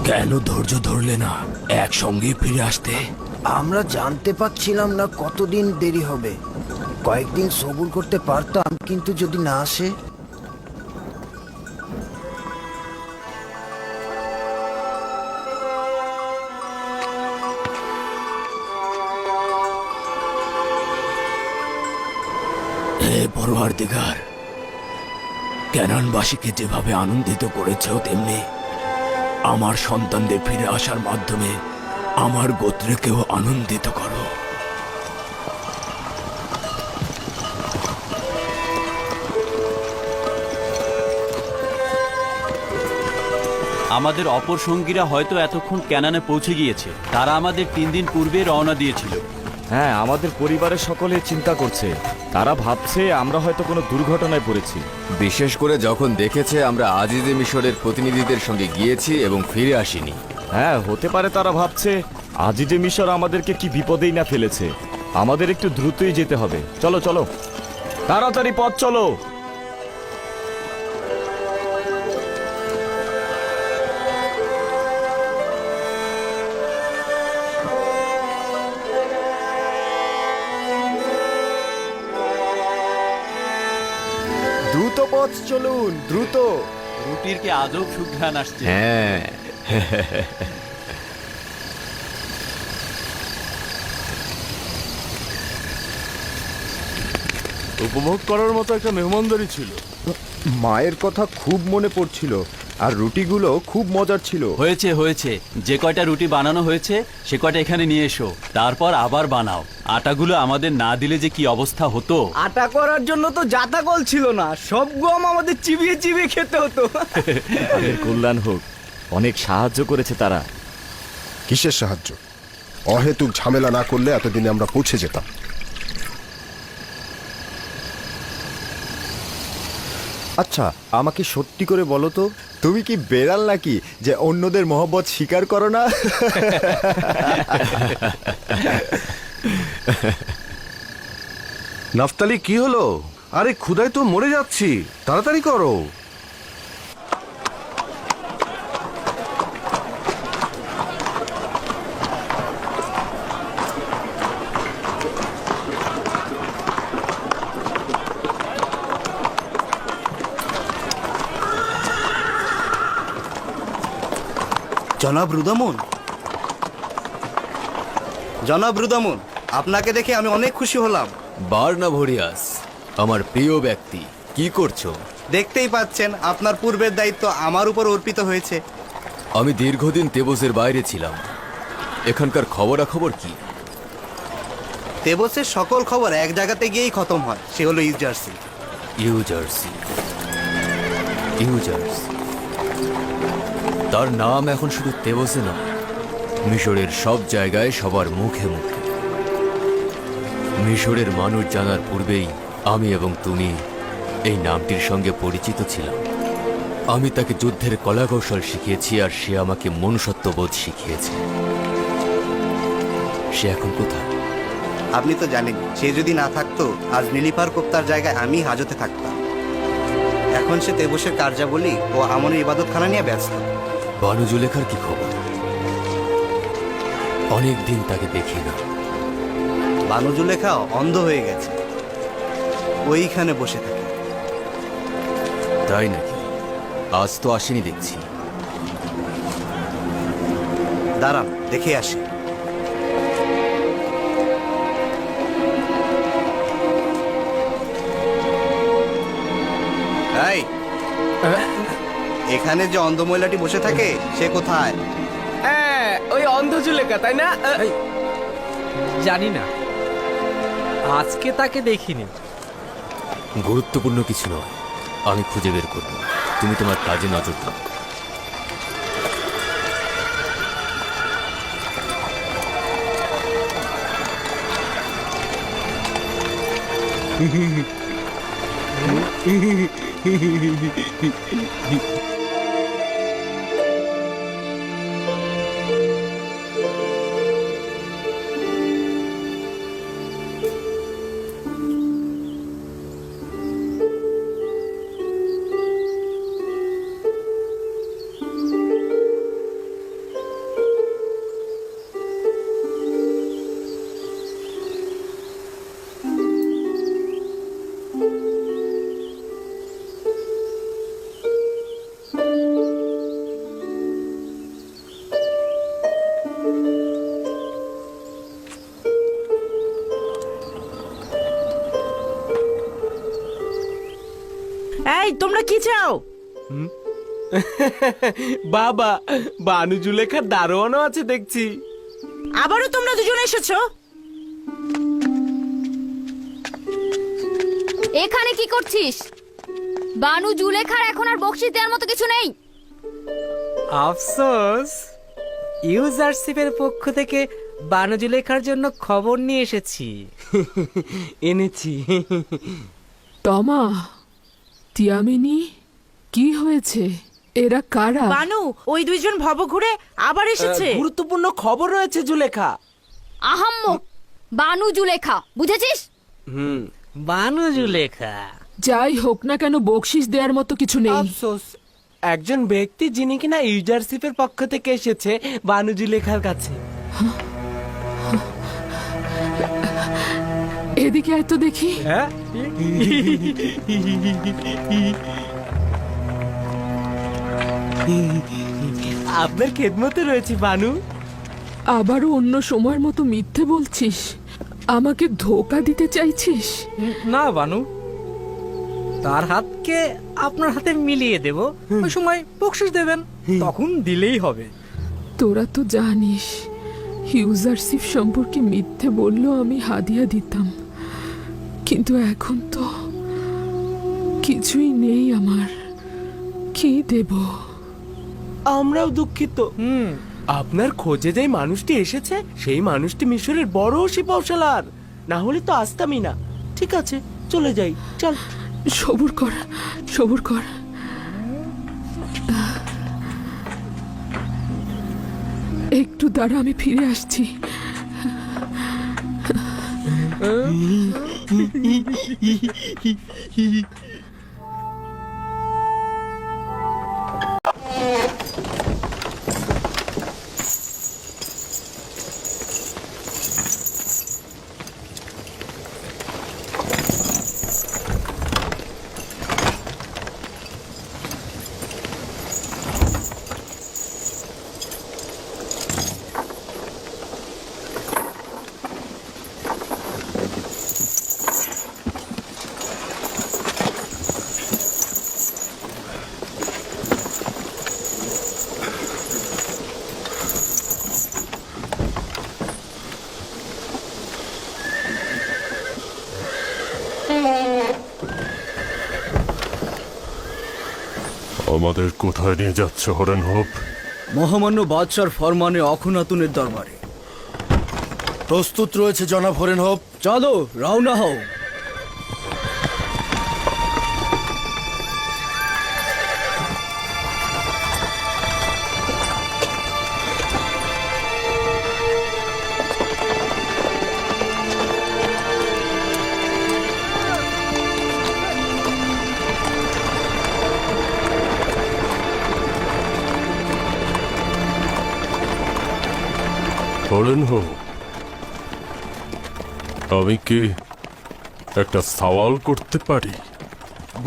কেন ধৈর্য ধরলে না একসঙ্গে ফিরে আসতে? আমরা জানতে পারছিলাম না কতদিন দেরি হবে। কয়েকদিন সবুর করতে পারতাম, কিন্তু যদি না আসে। হে পরওয়ারদিগার, ক্যানানবাসীকে যেভাবে আনন্দিত করেছো, তেমনি আমার সন্তানদের ফিরে আসার মাধ্যমে আমার গোত্রকেও আনন্দিত করো। আমাদের অপর সঙ্গীরা হয়তো এতক্ষণ ক্যানানে পৌঁছে গিয়েছে। তারা আমাদের 3 দিন পূর্বে রওনা দিয়েছিল। হ্যাঁ, আমাদের পরিবারের সকলে চিন্তা করছে। তারা ভাবছে আমরা হয়তো কোনো দুর্ঘটনায় পড়েছি। বিশেষ করে যখন দেখেছে আমরা আজিজে মিশরের প্রতিনিধিদের সঙ্গে গিয়েছি এবং ফিরে আসিনি। হ্যাঁ, হতে পারে তারা ভাবছে আজিজে মিশর আমাদেরকে কি বিপদেই না ফেলেছে। আমাদের একটু দ্রুতই যেতে হবে। চলো চলো, তাড়াতাড়ি পথ চলো। দ্রুত পথ চলুন, দ্রুত। রুটির কি আজব সুঘ্রাণ আসছে। হ্যাঁ, উপভোগ করার মতো একটা মেহমানদারি ছিল। মায়ের কথা খুব মনে পড়ছিল, আর রুটিগুলো খুব মজার ছিল। হয়েছে হয়েছে, যে কয়টা রুটি বানানো হয়েছে সে কয়টা এখানে নিয়ে এসো, তারপর আবার বানাও। আটাগুলো আমাদের না দিলে যে কি অবস্থা হতো। আটা করার জন্য তো জাতাকল ছিল না, সব গম আমাদের চিবিয়ে চিবিয়ে খেতে হতো। তাদের কল্যাণ হোক, অনেক সাহায্য করেছে তারা। কিসের সাহায্য? অহেতুক ঝামেলা না করলে এতদিনে আমরা পৌঁছে যেতাম। আচ্ছা, আমাকে সত্যি করে বলো তো, তুমি কি বেড়াল নাকি যে অন্যদের মহব্বত স্বীকার করো না? নাফতালি, কি হলো? আরে ক্ষুধায় তো মরে যাচ্ছি, তাড়াতাড়ি করো। জনাব রুদামন, জনাব রুদামন, আপনাকে দেখে আমি অনেক খুশি হলাম। বার্নাভোরিয়াস, আমার প্রিয় ব্যক্তি, কি করছো? দেখতেই পাচ্ছেন আপনার পূর্বের দায়িত্ব আমার উপর অর্পিত হয়েছে। আমি দীর্ঘদিন তেবসের বাইরে ছিলাম। এখানকার খবরাখবর কি? তেবসের সকল খবর এক জায়গাতে গিয়েই খতম হয়, সে হলো ইউজার্সি। ইউজার্সি, ইউজার্সি। তার নাম এখন শুধু তেবসে নয়, মিশরের সব জায়গায় সবার মুখে মুখে। মিশরের মানুষ জানার পূর্বেই আমি এবং তুমি এই নামটির সঙ্গে পরিচিত ছিলাম। আমি তাকে যুদ্ধের কলাকৌশল শিখিয়েছি, আর সে আমাকে মনুষ্যত্ববোধ শিখিয়েছে। সে এখন কোথায়? আপনি তো জানেন, সে যদি না থাকতো আজ নীলিফার কোপ্তার জায়গায় আমি হাজতে থাকতাম। এখন সে তেবসের কার্যাবলী ও আমনের ইবাদতখানা নিয়ে ব্যস্ত। বানু জুলেখার কি খবর? অনেক দিন তাকে দেখি না। বানু জুলেখা অন্ধ হয়ে গেছে, ওইখানে বসে থাকে। তাই নাকি? আজ তো আসেনি দেখছি। দাঁড়ান, দেখে আসি। এই, এখানে যে অন্ধ মহিলাটি বসে থাকে সে কোথায়? হ্যাঁ, ওই অন্ধ জুলেখা, তাই না? জানি না, আজকে তাকে দেখিনি। গুরুত্বপূর্ণ কিছু নয়, আমি খুঁজে বের করব। তুমি তোমার কাজে নজর দাও। তোমরা কি চাও? বাবা, বানু জুলেখার দারোয়ানও আছে দেখছি। আবারও তোমরা দুজন এসেছো? এখানে কি করছিস? বানু জুলেখার এখন আর বকশিশ দেওয়ার মতো কিছু নেই। আফসোস, ইউজারশিপের পক্ষ থেকে বানু জুলেখার জন্য খবর নিয়ে এসেছি। এনেছি। তমা, তিয়ামিনি, কি হয়েছে? এরা কারা? বানু, ওই দুইজন ভব ঘুরে আবার এসেছে। গুরুত্বপূর্ণ খবর রয়েছে জুলেখা। আহাম্মক, বানু জুলেখা, বুঝেছিস? বানু জুলেখা। যাই হোক না কেন, বকশিস দেওয়ার মতো কিছু নেই। আফসোস, একজন ব্যক্তি যিনি কিনা ইউজারশিপের পক্ষ থেকে এসেছে বানু জুলেখার কাছে। এদিকে এত দেখি। হ্যাঁ, আপনার খেদমতে রয়েছে বানু। আবারও অন্য সময়ের মতো মিথ্যে বলছিস? আমাকে ধোকা দিতে চাইছিস? না বানু, তার হাতকে আপনার হাতে মিলিয়ে দেব, ওই সময় বকশিশ দেবেন, তখন দিলেই হবে। তোরা তো জানিস, ইউজারশিপ সম্পর্কে মিথ্যে বললেও আমি হাদিয়া দিতাম, কিন্তু এখন তো কিছুই নেই আমার। কি দেব? আমরাও দুঃখিত। আপনার খোঁজে যে মানুষটি এসেছে সেই মানুষটি মিশরের বড় সিপাহসালার, না হলে তো আসতামই না। ঠিক আছে, চলে যাই, চল। সবুর কর, সবুর কর। একটু দাঁড়া, আমি ফিরে আসছি। আমাদের কোথায় নিয়ে যাচ্ছ হরেন হোপ? মহামান্য বাদশার ফরমানে অখুনাতুনের দরবারে। প্রস্তুত রয়েছে জনাব হরেন হোপ। চলো, রওনা হও। হরেন হোপ, আমি কি একটা সওয়াল করতে পারি?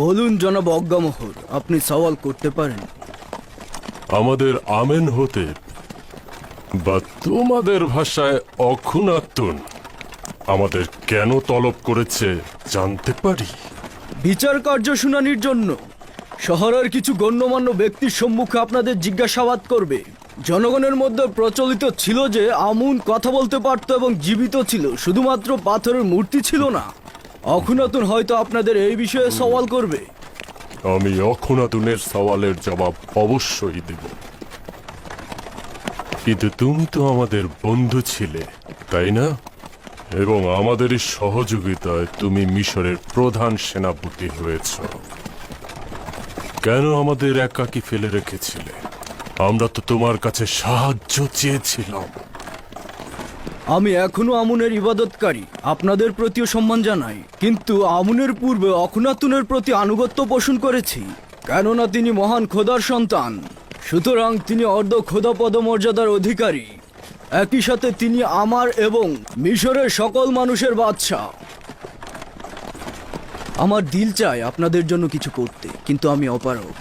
বলুন জনাব অজ্ঞামোহর, আপনি সওয়াল করতে পারেন। আমাদের আমেন হতে বা তোমাদের ভাষায় অখুনাতুন আমাদের কেন তলব করেছে জানতে পারি? বিচার কার্য শুনানির জন্য শহরের কিছু গণ্যমান্য ব্যক্তির সম্মুখে আপনাদের জিজ্ঞাসাবাদ করবে। জনগণের মধ্যে প্রচলিত ছিল যে আমুন কথা বলতে পারত এবং জীবিত ছিল, শুধুমাত্র পাথরের মূর্তি ছিল না। অখুনাতুন হয়তো আপনাদের এই বিষয়ে সওয়াল করবে। আমি অখুনাতুনের সওয়ালের জবাব অবশ্যই দেব, কিন্তু তুমি তো আমাদের বন্ধু ছিলে, তাই না? এবং আমাদের সহযোগিতায় তুমি মিশরের প্রধান সেনাপতি হয়েছ। কেন আমাদের একাকী ফেলে রেখেছিলে? আমরা তো তোমার কাছে সাহায্য চেয়েছিলাম। আমি এখনো আমুনের ইবাদতকারী, আপনাদের প্রতিও সম্মান জানাই, কিন্তু আমুনের পূর্বে অখুনাতুনের প্রতি আনুগত্য পোষণ করেছি, কেননা তিনি মহান খোদার সন্তান। সুতরাং তিনি অর্ধ খোদা পদমর্যাদার অধিকারী। একই সাথে তিনি আমার এবং মিশরের সকল মানুষের বাদশা। আমার দিল চায় আপনাদের জন্য কিছু করতে, কিন্তু আমি অপারগ।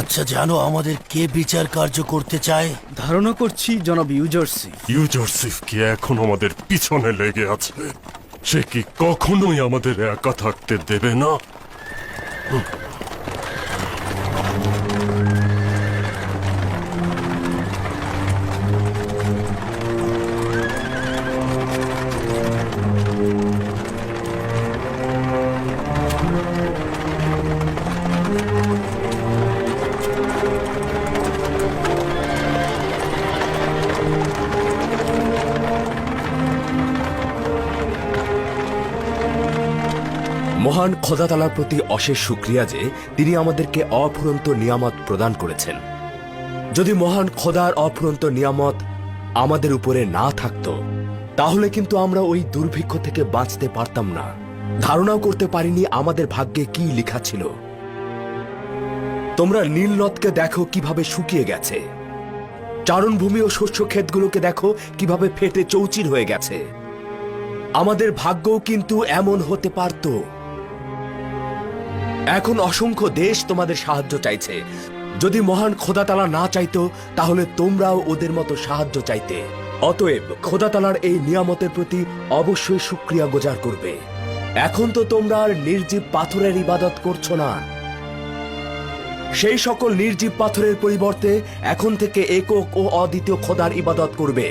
আচ্ছা, জানো আমাদের কে বিচার কার্য করতে চায়? ধারণা করছি জনাব ইউজারসিফ। ইউজারশিপ কি এখন আমাদের পিছনে লেগে আছে? সে কি কখনোই আমাদের একা থাকতে দেবে না? মহান খোদা তাআলার প্রতি অশেষ শুকরিয়া যে তিনি আমাদেরকে অফুরন্ত নিয়ামত প্রদান করেছেন। যদি মহান খোদার অফুরন্ত নিয়ামত আমাদের উপরে না থাকতো তাহলে কিন্তু আমরা ওই দুর্ভিক্ষ থেকে বাঁচতে পারতাম না। ধারণাও করতে পারিনি আমাদের ভাগ্যে কি লেখা ছিল। তোমরা নীল নদকে দেখো কিভাবে শুকিয়ে গেছে, চারণভূমি ও শস্য ক্ষেতগুলোকে দেখো কিভাবে ফেটে চৌচির হয়ে গেছে। আমাদের ভাগ্যও কিন্তু এমন হতে পারত। এখন অসংখ্য দেশ তোমাদের সাহায্য চাইছে। যদি মহান খোদা তাআলা না চাইতো তাহলে তোমরাও ওদের মতো সাহায্য চাইতে। অতএব খোদা তাআলার এই নিয়ামতের প্রতি অবশ্যই শুকরিয়া গোজার করবে। এখন তো তোমরা আর নির্জীব পাথরের ইবাদত করছো না। সেই সকল নির্জীব পাথরের পরিবর্তে এখন থেকে একক ও অদ্বিতীয় খোদার ইবাদত করবে।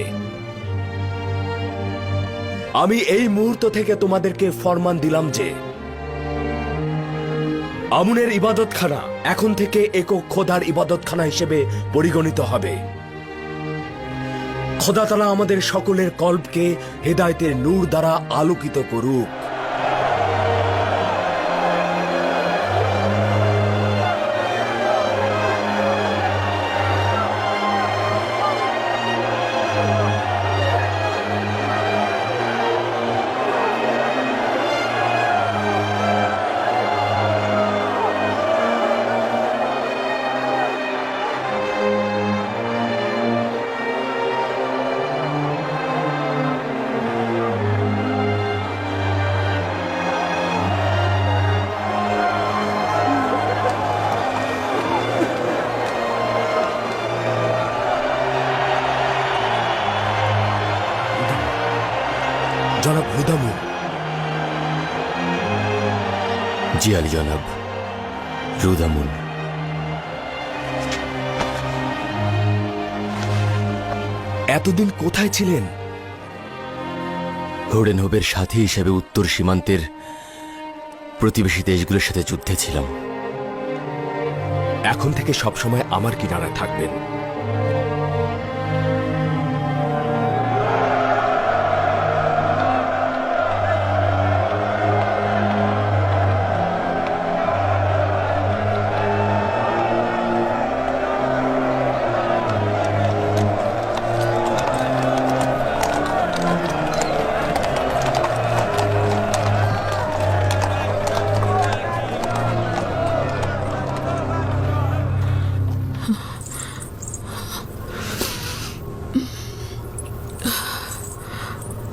আমি এই মুহূর্ত থেকে তোমাদেরকে ফরমান দিলাম যে আমুনের ইবাদতখানা এখন থেকে একক খোদার ইবাদতখানা হিসেবে পরিগণিত হবে। খোদা তাআলা আমাদের সকলের কল্পকে হেদায়েতের নূর দ্বারা আলোকিত করুক। জনাব হুদামুন। জি আলী জনাব, রুদামুন। এতদিন কোথায় ছিলেন? হোডেনহোবের সাথী হিসেবে উত্তর সীমান্তের প্রতিবেশী দেশগুলোর সাথে যুদ্ধে ছিলাম। এখন থেকে সবসময় আমার কিনারায় থাকবেন।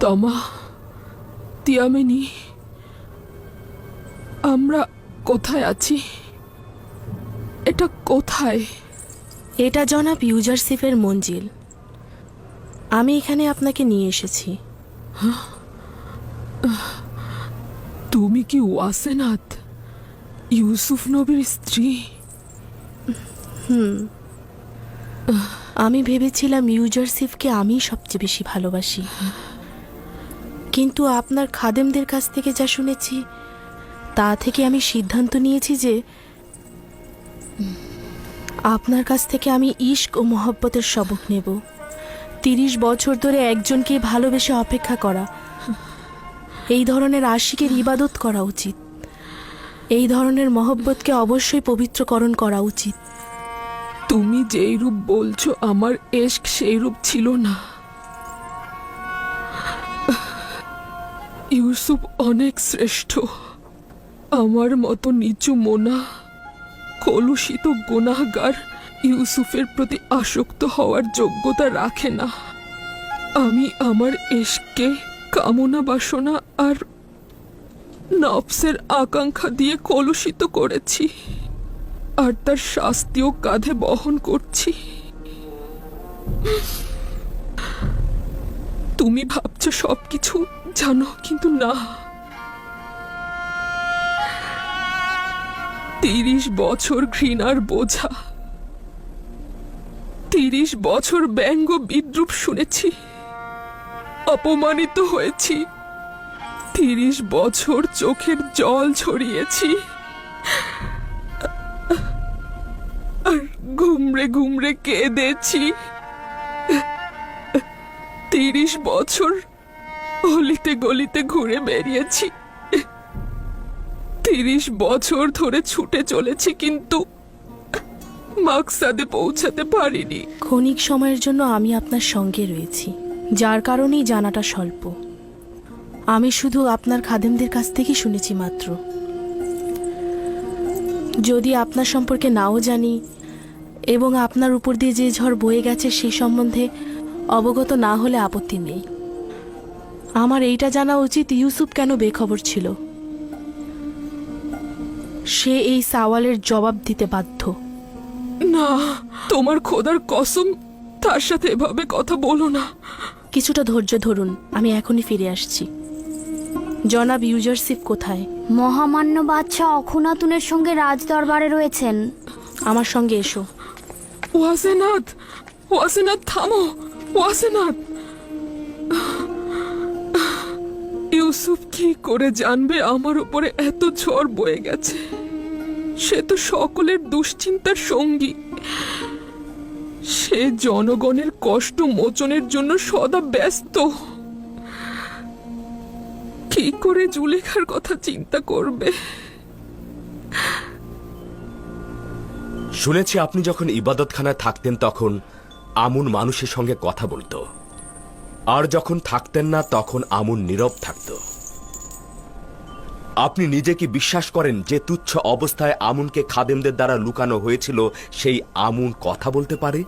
তমা, তিয়ামেনি, আমরা কোথায় আছি? এটা কোথায়? এটা জনাব ইউজারসিফের মঞ্জিল। আমি এখানে আপনাকে নিয়ে এসেছি। তুমি কি ওয়াসেনাত, ইউসুফ নবীর স্ত্রী? আমি ভেবেছিলাম ইউজারসিফকে আমি সবচেয়ে বেশি ভালোবাসি, কিন্তু আপনার খাদেমদের কাছ থেকে যা শুনেছি তা থেকে আমি সিদ্ধান্ত নিয়েছি যে আপনার কাছ থেকে আমি ইশক ও মহব্বতের সবক নেব। 30 বছর ধরে একজনকে ভালোবেসে অপেক্ষা করা, এই ধরনের আশিকের ইবাদত করা উচিত। এই ধরনের মহব্বতকে অবশ্যই পবিত্রকরণ করা উচিত। তুমি যেই রূপ বলছো আমার এশক সেই রূপ ছিল না। ইউসুফ অনেক শ্রেষ্ঠ। আমার মতো নিচু মোনা কলুষিত গুনাহগার ইউসুফের প্রতি আসক্ত হওয়ার যোগ্যতা রাখে না। আমি আমার এশককে কামনা বাসনা আর নফসের আকাঙ্ক্ষা দিয়ে কলুষিত করেছি, আর তার শাস্তিও কাঁধে বহন করছি। তুমি ভাবছো সবকিছু জানো, কিন্তু না। 30 বছর ঘৃণার বোঝা, 30 বছর ব্যঙ্গ বিদ্রুপ শুনেছি, অপমানিত হয়েছি, 30 বছর চোখের জল ঝরিয়েছি, আর ঘুমরে ঘুমরে কেঁদেছি। 30 বছর অলিতে গলিতে ঘুরে বেরিয়েছি, 30 বছর ধরে ছুটে চলেছি, কিন্তু মাকসাদে পৌঁছাতে পারিনি। ক্ষণিক সময়ের জন্য আমি আপনার সঙ্গে রয়েছি, যার কারণেই জানাটা স্বল্প। আমি শুধু আপনার খাদেমদের কাছ থেকেই শুনেছি মাত্র। যদি আপনার সম্পর্কে নাও জানি এবং আপনার উপর দিয়ে যে ঝড় বয়ে গেছে সেই সম্বন্ধে অবগত না হলে আপত্তি নেই। আমার এইটা জানা উচিত, ইউসুফ কেন বেখবর ছিল। সে এই সওয়ালের জবাব দিতে বাধ্য। না, তোমার খোদার কসম, তার সাথে এভাবে কথা বলো না। কিছুটা ধৈর্য ধরুন, আমি এখনই ফিরে আসছি। জনাব ইউজারসিফ কোথায়? মহামান্য বাদশাহ অখুনাতুনের সঙ্গে রাজ দরবারে রয়েছেন। আমার সঙ্গে এসো। ওয়াসেনাত, ওয়াসেনাত থামো, ওয়াসেনাত। ইউসুফ কি করে জানবে আমার উপরে এত ঝড় বয়ে গেছে? সে তো সকলের দুশ্চিন্তার সঙ্গী। সে জনগণের কষ্ট মোচনের জন্য সদা ব্যস্ত। কি করে জুলেখার কথা চিন্তা করবে? শুনেছি আপনি যখন ইবাদতখানায় থাকতেন তখন আমুন মানুষের সঙ্গে কথা বলতো, আর যখন থাকতেন না তখন আমুন নীরব থাকত। আপনি নিজে কি বিশ্বাস করেন যে তুচ্ছ অবস্থায় আমুনকে খাদেমদের দ্বারা লুকানো হয়েছিল সেই আমুন কথা বলতে পারে?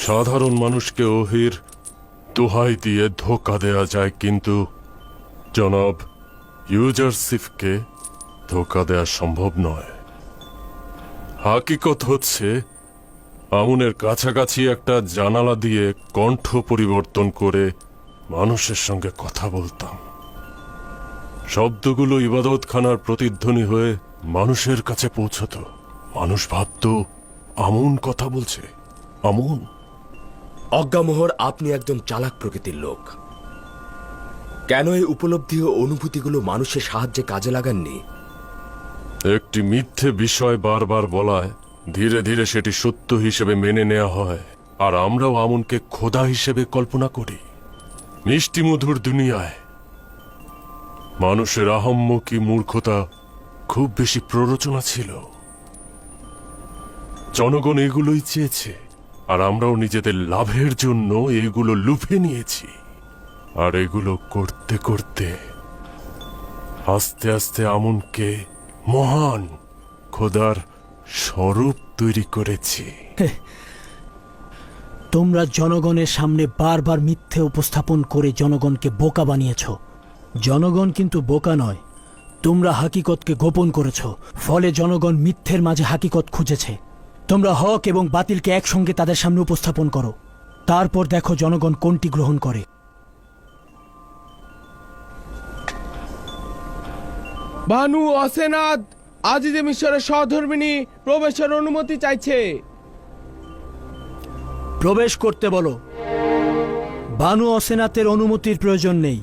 সাধারণ মানুষকে ওহির দোহাই দিয়ে ধোকা দেয়া যায়, কিন্তু জনাব ইউজারসিফকে ধোকা দেয়া সম্ভব নয়। হাকিকত হচ্ছে আমুনের কাছাকাছি একটা জানালা দিয়ে কণ্ঠ পরিবর্তন করে মানুষের সঙ্গে কথা বলতাম। শব্দগুলো ইবাদতখানার প্রতিধ্বনি হয়ে মানুষের কাছে পৌঁছত। মানুষ ভাবত আমুন কথা বলছে। আমুন। অজ্ঞামোহর, আপনি একজন চালাক প্রকৃতির লোক। কেন এই উপলব্ধি ও অনুভূতিগুলো মানুষের সাহায্যে কাজে লাগাননি? একটি মিথ্যে বিষয় বারবার বলায় ধীরে ধীরে সেটি সত্য হিসেবে মেনে নেওয়া হয়, আর আমরাও আমুনকে খোদা হিসেবে কল্পনা করি। মিষ্টি মধুর দুনিয়ায় মানুষের আহম্মকি মূর্খতা খুব বেশি প্ররোচনা ছিল। জনগণ এগুলোই চেয়েছে, আর আমরাও নিজেদের লাভের জন্য এগুলো লুফে নিয়েছি। আর এগুলো করতে করতে আস্তে আস্তে আমুনকে মহান খোদার স্বরূপ তৈরি করেছি। তোমরা জনগণের সামনে বারবার মিথ্যে উপস্থাপন করে জনগণকে বোকা বানিয়েছ। জনগণ কিন্তু বোকা নয়, তোমরা হাকিকতকে গোপন করেছ, ফলে জনগণ মিথ্যের মাঝে হাকিকত খুঁজেছে। তোমরা হক এবং বাতিলকে একসঙ্গে তাদের সামনে উপস্থাপন করো, তারপর দেখো জনগণ কোনটি গ্রহণ করে। বানু অসেনাদ আজিজে মিশরের সহধর্মিনী প্রবেশের অনুমতি চাইছে। প্রবেশ করতে বলো। বানু অসেনাতের অনুমতির প্রয়োজন নেই।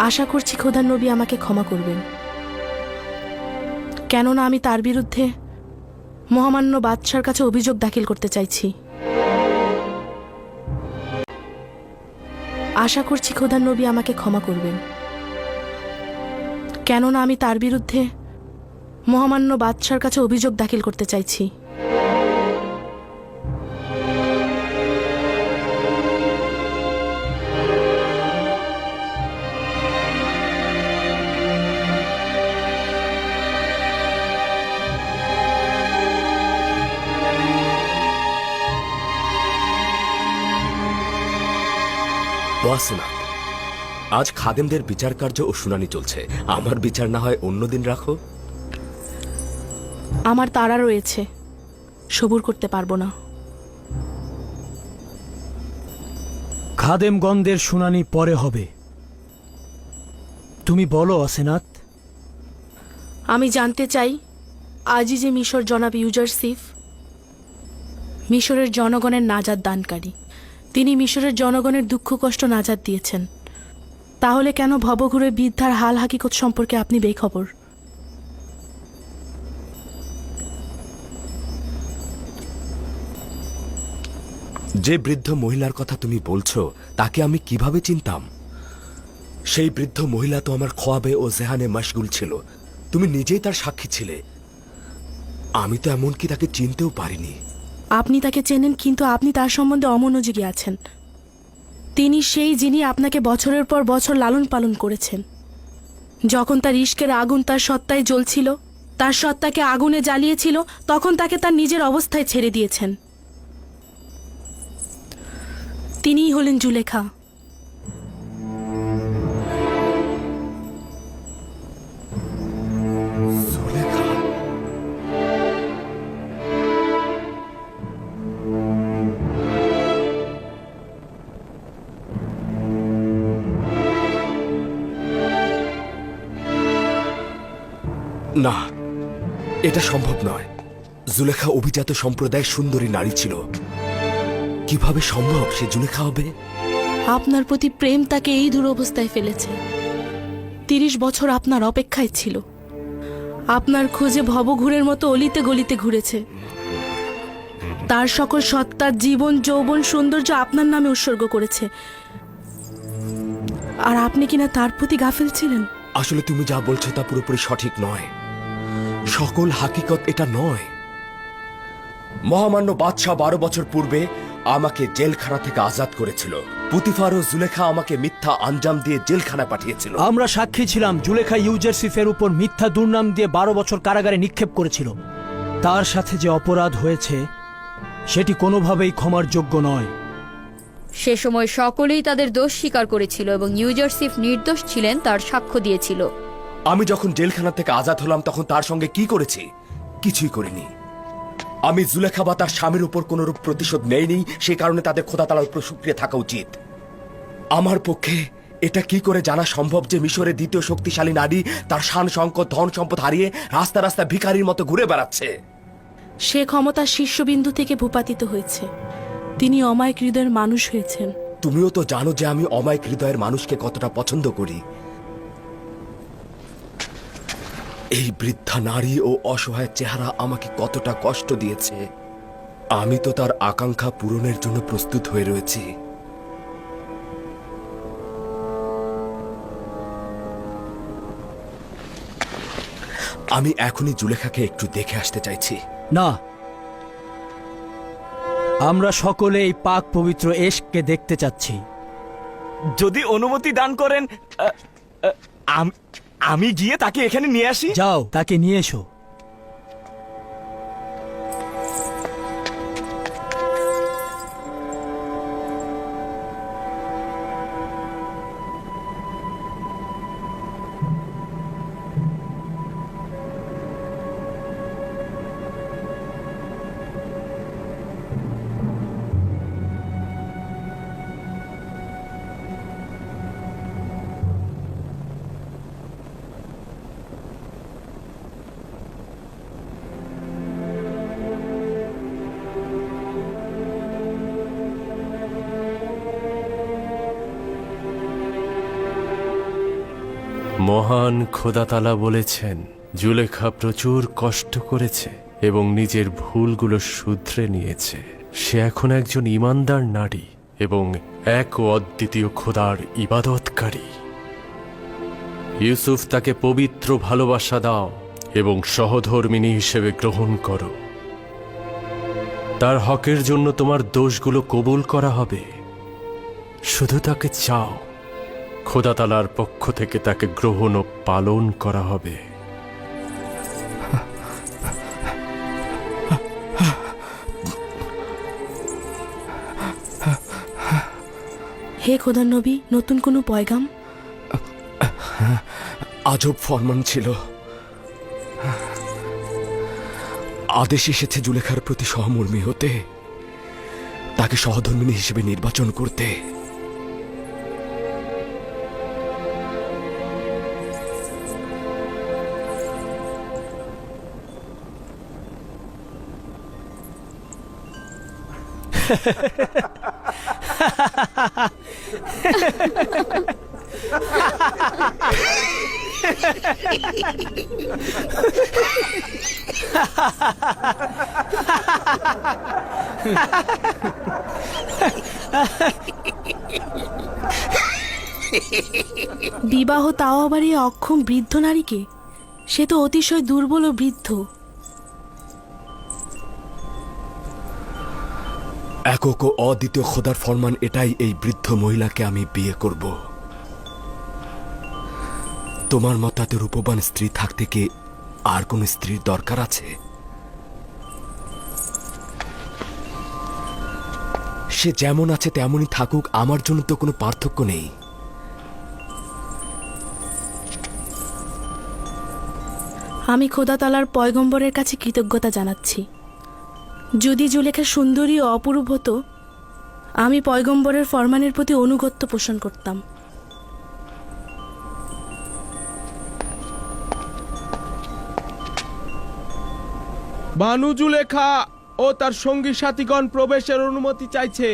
আশা করছি খোদার নবী আমাকে ক্ষমা করবেন, কেননা আমি তার বিরুদ্ধে মহামান্য বাদশার কাছে অভিযোগ দাখিল করতে চাইছি। আশা করছি খোদার নবী আমাকে ক্ষমা করবেন, কেননা আমি তার বিরুদ্ধে মহামান্য বাদশার কাছে অভিযোগ দাখিল করতে চাইছি। ওয়াসেনাত, আজ খাদেমদের বিচার কার্য ও শুনানি চলছে। আমার বিচার না হয় অন্যদিন রাখো। আমার তাড়া রয়েছে, সবুর করতে পারবো না। খাদেমগণদের শুনানি পরে হবে। তুমি বলো অসেনাত। আমি জানতে চাই আজিজে মিশর জনাব ইউজারসিফ মিশরের জনগণের নাজাত দানকারী। তিনি মিশরের জনগণের দুঃখ কষ্ট নাজাত দিয়েছেন। তাহলে কেন ভবঘুরে বৃদ্ধার হাল হাকিকত সম্পর্কে আপনি বেখবর? যে বৃদ্ধ মহিলার কথা তুমি বলছো তাকে আমি কিভাবে চিনতাম? সেই বৃদ্ধ মহিলা তো আমার খোয়াবে ও জেহানে মশগুল ছিল। তুমি নিজেই তার সাক্ষী ছিলে। আমি তো এমনকি তাকে চিনতেও পারিনি। আপনি তাকে চেনেন, কিন্তু আপনি তার সম্বন্ধে অমনোযোগী আছেন। তিনি সেই যিনি আপনাকে বছরের পর বছর লালন পালন করেছেন। যখন তার ইশকের আগুন তার সত্তায় জ্বলছিল, তার সত্তাকে আগুনে জ্বালিয়েছিল, তখন তাকে তার নিজের অবস্থায় ছেড়ে দিয়েছেন। তিনিই হলেন জুলেখা। না, এটা সম্ভব নয়। জুলেখা অভিজাত সম্প্রদায়ের সুন্দরী নারী ছিল। কিভাবে সম্ভব সে জুলেখা হবে? আপনার প্রতি প্রেম তাকে এই দুরবস্থায় ফেলেছে। 30 বছর আপনার অপেক্ষায় ছিল। আপনার খোঁজে ভবঘুরের মতো অলিতে গলিতে ঘুরেছে। তার সকল সত্তার জীবন, যৌবন, সৌন্দর্য আপনার নামে উৎসর্গ করেছে। আর আপনি কিনা তার প্রতি গাফিল ছিলেন। আসলে তুমি যা বলছো তা পুরোপুরি সঠিক নয়। সকল হাকিকত এটা নয়। মহামান্য বাদশাহ 12 বছর পূর্বে আমাকে জেলখানা থেকে আজাদ করেছিল। পুতিফার ও জুলেখা আমাকে মিথ্যা আঞ্জাম দিয়ে জেলখানা পাঠিয়েছিল। আমরা সাক্ষী ছিলাম। জুলেখা ইউজারসিফের উপর মিথ্যা দুর্নাম দিয়ে 12 বছর কারাগারে নিক্ষেপ করেছিল। তার সাথে যে অপরাধ হয়েছে সেটি কোনোভাবেই ক্ষমার যোগ্য নয়। সে সময় সকলেই তাদের দোষ স্বীকার করেছিল এবং ইউজারসিফ নির্দোষ ছিলেন তার সাক্ষ্য দিয়েছিল। আমি যখন জেলখানা থেকে আজাদ হলাম তখন তার সঙ্গে কি করেছি? কিছুই করিনি। আমি জুলেখা বা তার স্বামীর উপর কোনরূপ প্রতিশোধ নেইনি। সে কারণে তাদের খোদা তাআলার উপর শুকরিয়া থাকা উচিত। আমার পক্ষে এটা কি করে জানা সম্ভব যে মিশরের দ্বিতীয় শক্তিশালী নারী তার শান সংকট, ধন সম্পদ হারিয়ে রাস্তা রাস্তা ভিখারির মতো ঘুরে বেড়াচ্ছে? সে ক্ষমতার শীর্ষবিন্দু থেকে ভূপাতিত হয়েছে। তিনি অমায়িক হৃদয়ের মানুষ হয়েছেন। তুমিও তো জানো যে আমি অমায়িক হৃদয়ের মানুষকে কতটা পছন্দ করি। এই বৃদ্ধা নারী ও অসহায় চেহারা আমাকে কতটা কষ্ট দিয়েছে। আমি তো তার আকাঙ্ক্ষা পূরণের জন্য প্রস্তুত হয়ে রয়েছি। আমি এখনই জুলেখাকে একটু দেখে আসতে চাইছি। না, আমরা সকলে এই পাক পবিত্র এশকে দেখতে চাচ্ছি। যদি অনুমতি দান করেন আমি গিয়ে তাকে এখানে নিয়ে আসি। যাও, তাকে নিয়ে এসো। মহান খোদাতালা বলেছেন, জুলেখা প্রচুর কষ্ট করেছে এবং নিজের ভুলগুলো শুধরে নিয়েছে। সে এখন একজন ঈমানদার নারী এবং এক ও অদ্বিতীয় খোদার ইবাদতকারী। ইউসুফ তাকে পবিত্র ভালোবাসা দাও এবং সহধর্মিণী হিসেবে গ্রহণ করো। তার হকের জন্য তোমার দোষগুলো কবুল করা হবে। শুধু তাকে চাও, খোদা তাআলার পক্ষ থেকে তাকে গ্রহণ ও পালন করা হবে। হে খোদার নবী, নতুন কোনো পয়গাম? আজব ফরমান ছিল। আদেশ এসেছে জুলেখার প্রতি সহমর্মী হতে, তাকে সহধর্মিণী হিসেবে নির্বাচন করতে। বিবাহ, তাও আবার এই অক্ষম বৃদ্ধ নারীকে? সে তো অতিশয় দুর্বল ও বৃদ্ধ। একক ও অদ্বিতীয় খোদার ফরমান এটাই, এই বৃদ্ধ মহিলাকে আমি বিয়ে করব। তোমার মতাতে রূপবান স্ত্রী থাকতে কি আর কোন স্ত্রীর দরকার আছে? সে যেমন আছে তেমনই থাকুক, আমার জন্য তো কোনো পার্থক্য নেই। আমি খোদা তাআলার পয়গম্বরের কাছে কৃতজ্ঞতা জানাচ্ছি। যদি জুলেখা সুন্দরী ও অপরূপ হতো, আমি পয়গম্বরের ফরমানের প্রতি অনুগত্য পোষণ করতাম। বানু জুলেখা ও তার সঙ্গী সাথীগণ প্রবেশের অনুমতি চাইছে।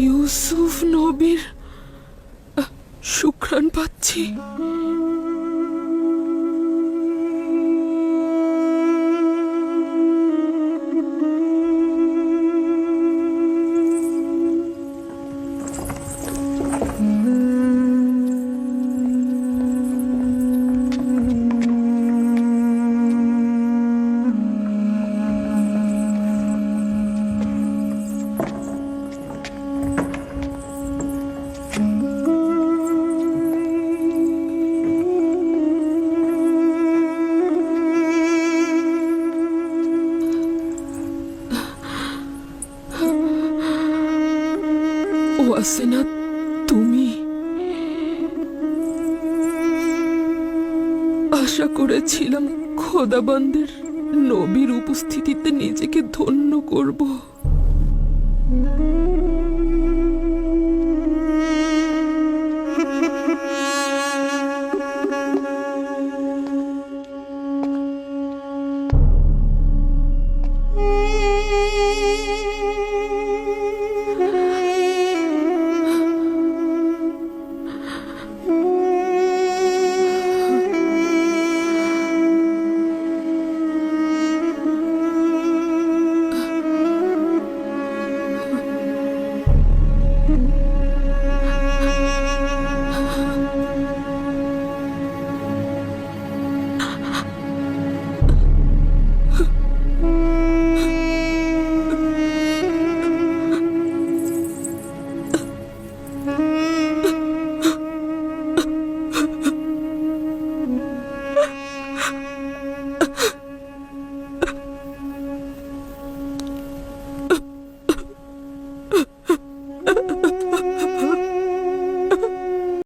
ইউসুফ নবীর সুঘ্রাণ পাচ্ছি। ওয়াসেনা, তুমি? আশা করেছিলাম খোদাবন্দের নবীর উপস্থিতিতে নিজেকে ধন্য করব।